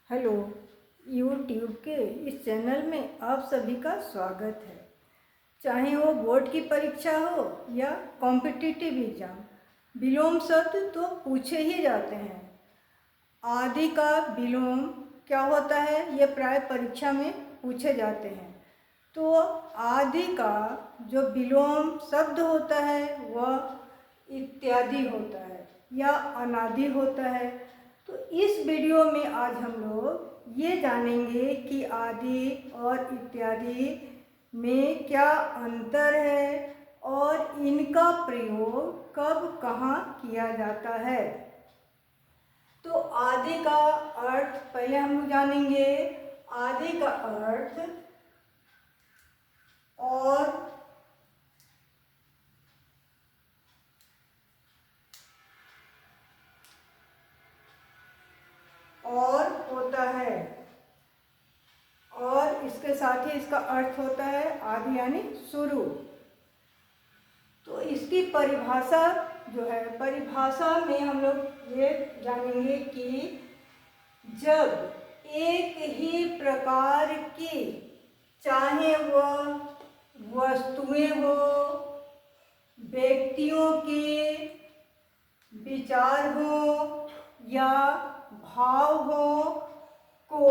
Hello, YouTube के इस channel में आप सभी का स्वागत है। चाहे वो बोर्ड की परीक्षा हो या कॉम्पिटिटिव एग्ज़ाम, विलोम शब्द तो पूछे ही जाते हैं। आदि का विलोम क्या होता है, ये प्राय परीक्षा में पूछे जाते हैं। तो आदि का जो विलोम शब्द होता है वह इत्यादि होता है या अनादि होता है। तो इस वीडियो में आज हम लोग ये जानेंगे कि आदि और इत्यादि में क्या अंतर है और इनका प्रयोग कब कहाँ किया जाता है। तो आदि का अर्थ पहले हम लोग जानेंगे। आदि का अर्थ और होता है, और इसके साथ ही इसका अर्थ होता है आदि यानी शुरू। तो इसकी परिभाषा जो है, परिभाषा में हम लोग ये जानेंगे कि जब एक ही प्रकार की, चाहे वह वस्तुएं हो, व्यक्तियों के विचार हो या भाव हो, को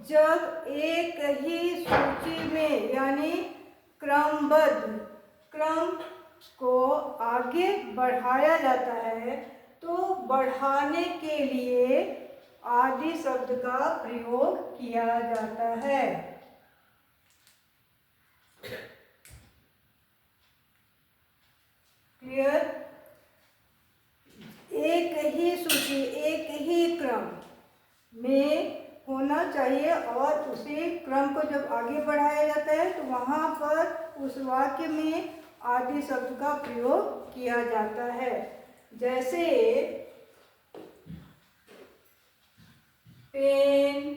जब एक ही सूची में यानी क्रमबद्ध क्रम को आगे बढ़ाया जाता है, तो बढ़ाने के लिए आदि शब्द का प्रयोग किया जाता है। क्लियर? एक ही सूची, एक ही क्रम में होना चाहिए, और उसी क्रम को जब आगे बढ़ाया जाता है तो वहाँ पर उस वाक्य में आदि शब्द का प्रयोग किया जाता है। जैसे पेन,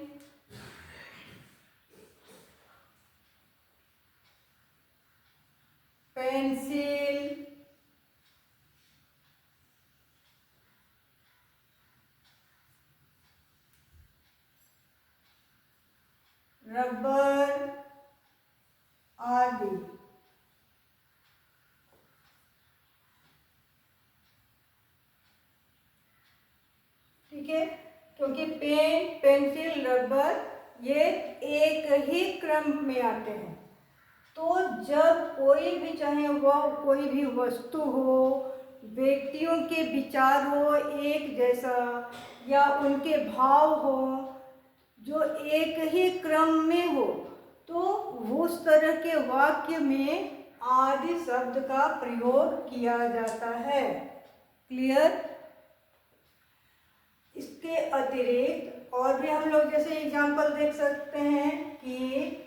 पेंसिल, रबर आदि। ठीक है, क्योंकि पेन, पेंसिल, रबर ये एक ही क्रम में आते हैं। तो जब कोई भी, चाहे वह कोई भी वस्तु हो, व्यक्तियों के विचार हो एक जैसा, या उनके भाव हो जो एक ही क्रम में हो, तो उस तरह के वाक्य में आदि शब्द का प्रयोग किया जाता है। क्लियर? इसके अतिरिक्त और भी हम लोग जैसे एग्जाम्पल देख सकते हैं कि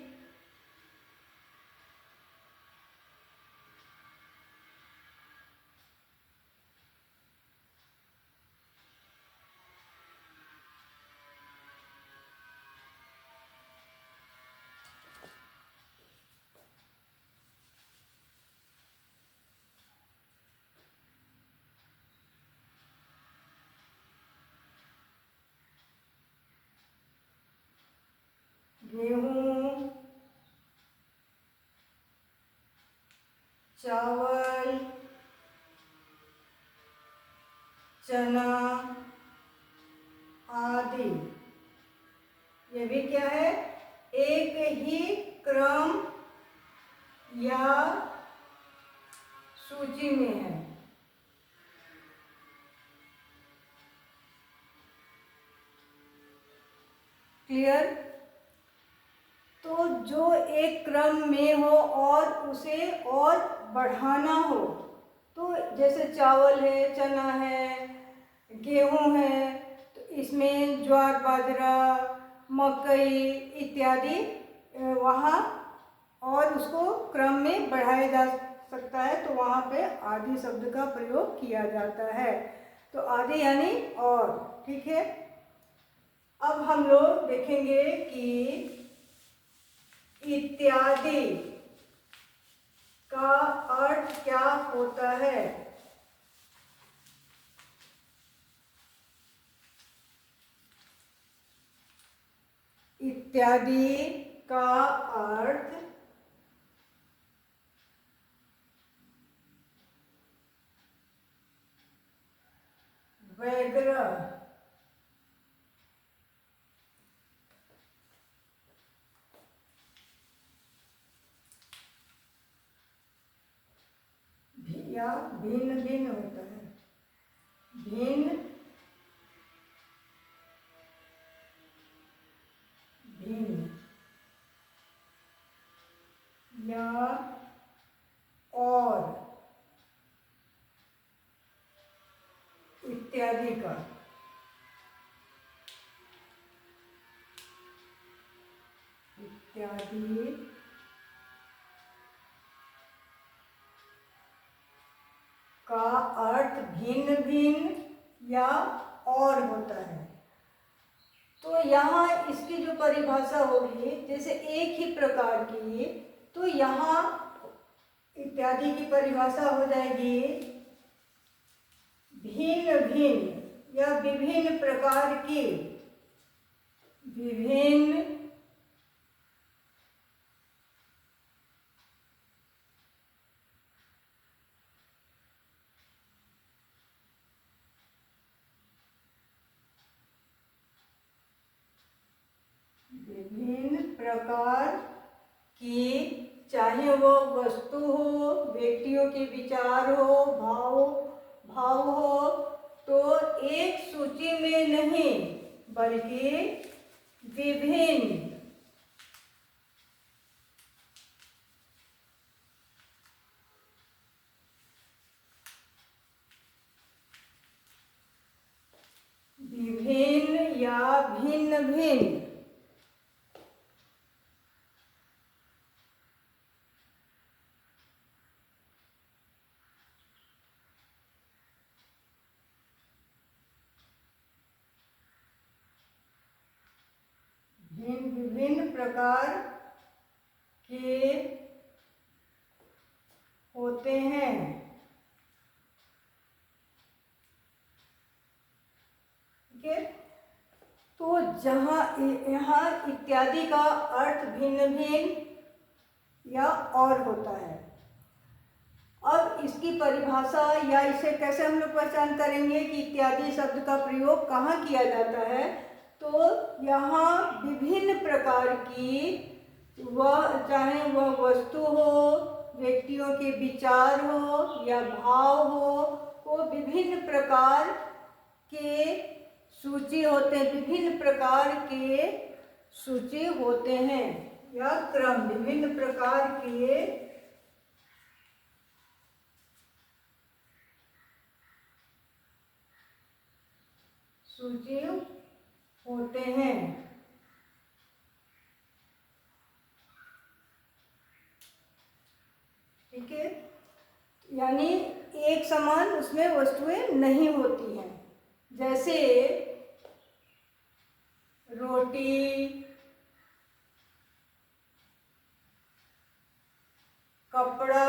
गेहूं, चावल, चना आदि, ये भी क्या है, एक ही क्रम या सूची में है। क्लियर? तो जो एक क्रम में हो और उसे और बढ़ाना हो, तो जैसे चावल है, चना है, गेहूं है, तो इसमें ज्वार, बाजरा, मकई इत्यादि वहाँ और उसको क्रम में बढ़ाया जा सकता है, तो वहाँ पे आदि शब्द का प्रयोग किया जाता है। तो आदि यानी और। ठीक है, अब हम लोग देखेंगे कि इत्यादि का अर्थ क्या होता है। इत्यादि का अर्थ वगैरह। या भिन्न भिन्न होता है, भिन्न भिन्न या और इत्यादि का। इत्यादि का अर्थ भिन्न भिन्न या और होता है। तो यहाँ इसकी जो परिभाषा होगी, जैसे एक ही प्रकार की, तो यहाँ इत्यादि की परिभाषा हो जाएगी भिन्न भिन्न या विभिन्न प्रकार की, विभिन्न विभिन्न प्रकार की, चाहे वो वस्तु हो, व्यक्तियों के विचार हो, भाव हो, तो एक सूची में नहीं बल्कि विभिन्न विभिन्न या भिन्न भिन्न विभिन्न प्रकार के होते हैं। ठीक है, तो जहाँ यहाँ इत्यादि का अर्थ भिन्न भिन्न या और होता है। अब इसकी परिभाषा या इसे कैसे हम लोग पहचान करेंगे कि इत्यादि शब्द का प्रयोग कहाँ किया जाता है, तो यहाँ विभिन्न प्रकार की, वह चाहे वह वस्तु हो, व्यक्तियों के विचार हो या भाव हो, वो विभिन्न प्रकार के सूची होते हैं, विभिन्न प्रकार के सूची होते हैं या क्रम, विभिन्न प्रकार के सूची होते हैं। ठीक है, यानी एक समान उसमें वस्तुएं नहीं होती हैं। जैसे रोटी, कपड़ा,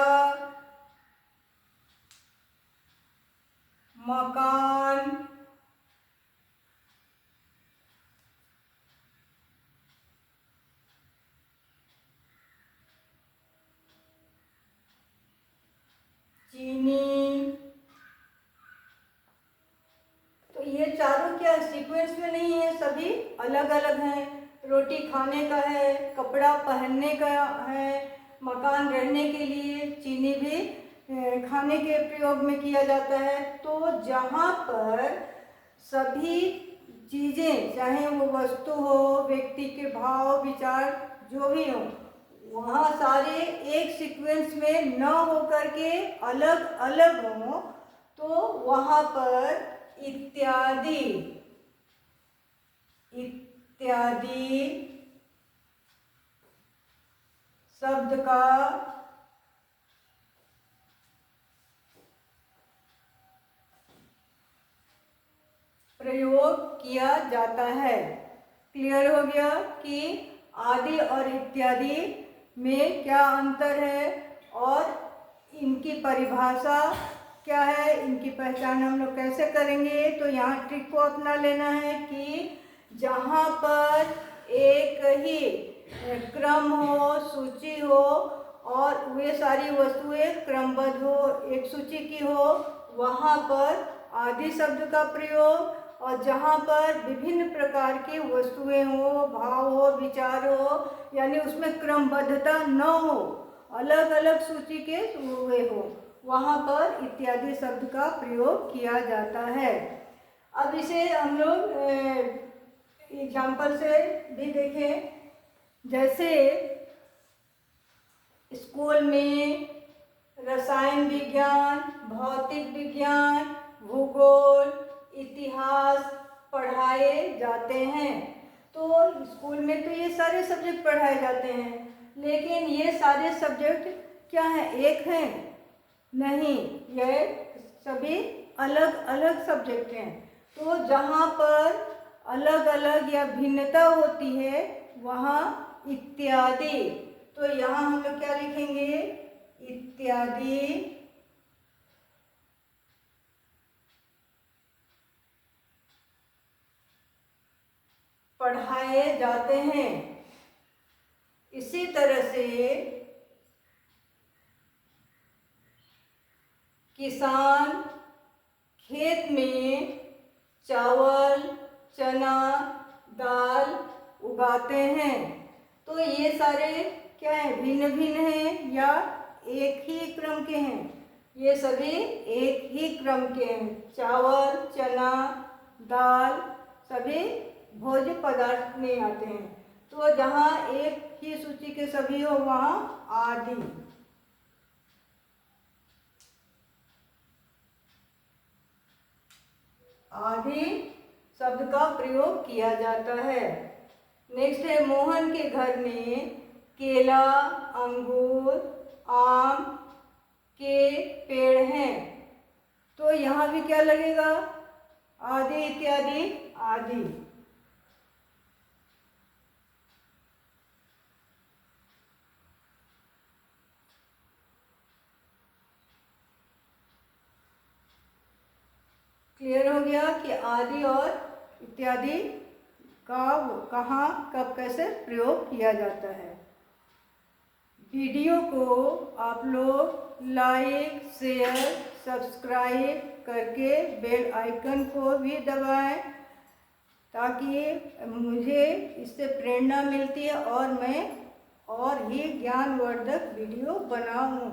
मकान, चीनी, तो ये चारों क्या सीक्वेंस में नहीं है, सभी अलग अलग हैं। रोटी खाने का है, कपड़ा पहनने का है, मकान रहने के लिए, चीनी भी खाने के प्रयोग में किया जाता है। तो जहाँ पर सभी चीज़ें, चाहे वो वस्तु हो, व्यक्ति के भाव विचार जो भी हो, वहाँ सारे एक सीक्वेंस में न होकर के अलग अलग हों, तो वहाँ पर इत्यादि शब्द का प्रयोग किया जाता है। क्लियर हो गया कि आदि और इत्यादि में क्या अंतर है और इनकी परिभाषा क्या है, इनकी पहचान हम लोग कैसे करेंगे। तो यहाँ ट्रिक को अपना लेना है कि जहाँ पर एक रही क्रम हो, सूची हो और वे सारी वस्तुएं क्रमबद्ध हो, एक सूची की हो, वहाँ पर आदि शब्द का प्रयोग। और जहाँ पर विभिन्न प्रकार की वस्तुएं हो, भाव हो, विचार हो, यानी उसमें क्रमबद्धता न हो, अलग अलग सूची के हुए हो, वहाँ पर इत्यादि शब्द का प्रयोग किया जाता है। अब इसे हम लोग एग्जाम्पल से भी देखें। जैसे स्कूल में रसायन विज्ञान, भौतिक विज्ञान, भूगोल, इतिहास पढ़ाए जाते हैं। तो स्कूल में तो ये सारे सब्जेक्ट पढ़ाए जाते हैं, लेकिन ये सारे सब्जेक्ट क्या हैं, एक हैं? नहीं, ये सभी अलग अलग सब्जेक्ट हैं। तो जहाँ पर अलग अलग या भिन्नता होती है वहाँ इत्यादि। तो यहाँ हम लोग क्या लिखेंगे, इत्यादि पढ़ाए जाते हैं। इसी तरह से किसान खेत में चावल, चना, दाल उगाते हैं। तो ये सारे क्या हैं, भिन्न भिन्न हैं या एक ही क्रम के हैं? ये सभी एक ही क्रम के हैं। चावल, चना, दाल सभी भोज्य पदार्थ में आते हैं। तो जहाँ एक ही सूची के सभी हो वहाँ आदि। आदि शब्द का प्रयोग किया जाता है। नेक्स्ट है, मोहन के घर में केला, अंगूर, आम के पेड़ हैं। तो यहाँ भी क्या लगेगा, आदि इत्यादि आदि। क्लियर हो गया कि आदि और इत्यादि का कहाँ कब कैसे प्रयोग किया जाता है। वीडियो को आप लोग लाइक, शेयर, सब्सक्राइब करके बेल आइकन को भी दबाएं, ताकि मुझे इससे प्रेरणा मिलती है और मैं और ही ज्ञानवर्धक वीडियो बनाऊं।